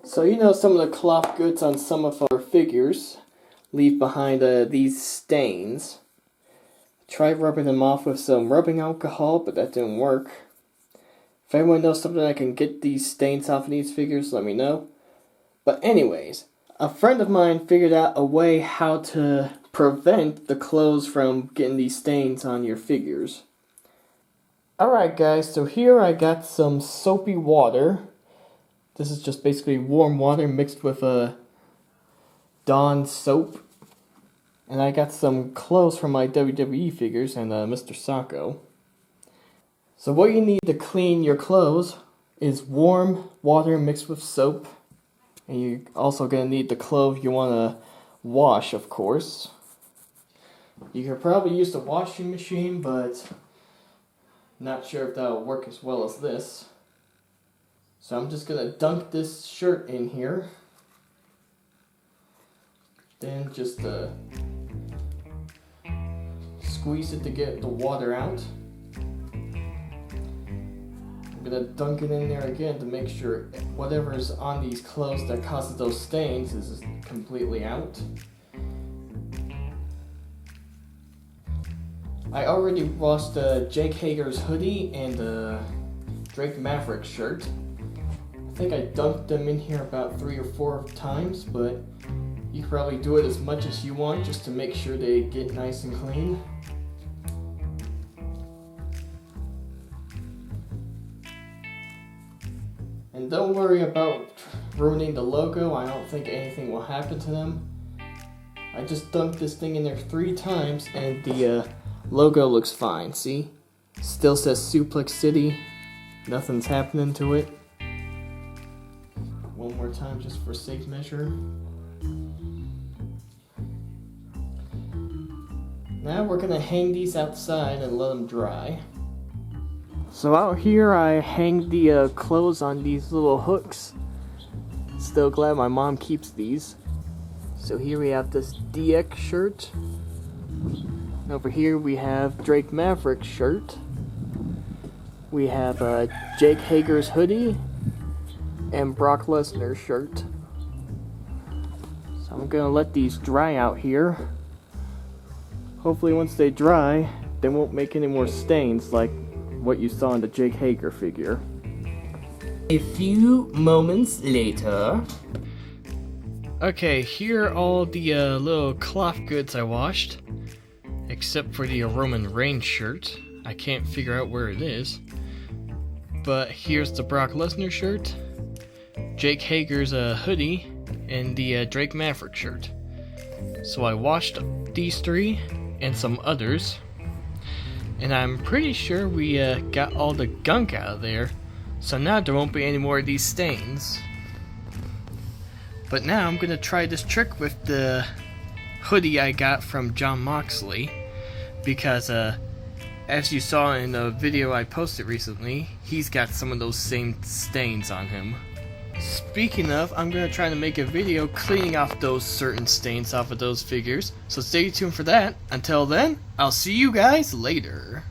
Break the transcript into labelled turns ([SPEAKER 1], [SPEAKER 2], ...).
[SPEAKER 1] So you know some of the cloth goods on some of our figures leave behind these stains. Tried rubbing them off with some rubbing alcohol, but that didn't work. If anyone knows something that can get these stains off of these figures, let me know. But anyways, a friend of mine figured out a way how to prevent the clothes from getting these stains on your figures. Alright guys, so here I got some soapy water. This is just basically warm water mixed with a Dawn soap. And I got some clothes from my WWE figures and Mr. Socko. So what you need to clean your clothes is warm water mixed with soap. And you're also going to need the clothes you want to wash, of course. You could probably use the washing machine, but not sure if that'll work as well as this. So I'm just going to dunk this shirt in here. Then just squeeze it to get the water out. I'm going to dunk it in there again to make sure whatever's on these clothes that causes those stains is completely out. I already washed Jake Hager's hoodie and Drake Maverick shirt. I think I dunked them in here about 3 or 4 times, but you can probably do it as much as you want just to make sure they get nice and clean. And don't worry about ruining the logo. I don't think anything will happen to them. I just dunked this thing in there 3 times and the logo looks fine, see? Still says Suplex City. Nothing's happening to it. One more time just for safe measure. Now we're gonna hang these outside and let them dry. So out here I hang the clothes on these little hooks. Still glad my mom keeps these. So here we have this DX shirt. And over here we have Drake Maverick shirt. We have Jake Hager's hoodie and Brock Lesnar shirt. So I'm gonna let these dry out here. Hopefully once they dry, they won't make any more stains like what you saw in the Jake Hager figure. A few moments later. Okay, here are all the little cloth goods I washed. Except for the Roman Reigns shirt. I can't figure out where it is. But here's the Brock Lesnar shirt, Jake Hager's hoodie, and the Drake Maverick shirt. So I washed these 3 and some others. And I'm pretty sure we got all the gunk out of there. So now there won't be any more of these stains. But now I'm going to try this trick with the hoodie I got from Jon Moxley. Because as you saw in a video I posted recently, he's got some of those same stains on him. Speaking of, I'm going to try to make a video cleaning off those certain stains off of those figures, so stay tuned for that. Until then, I'll see you guys later.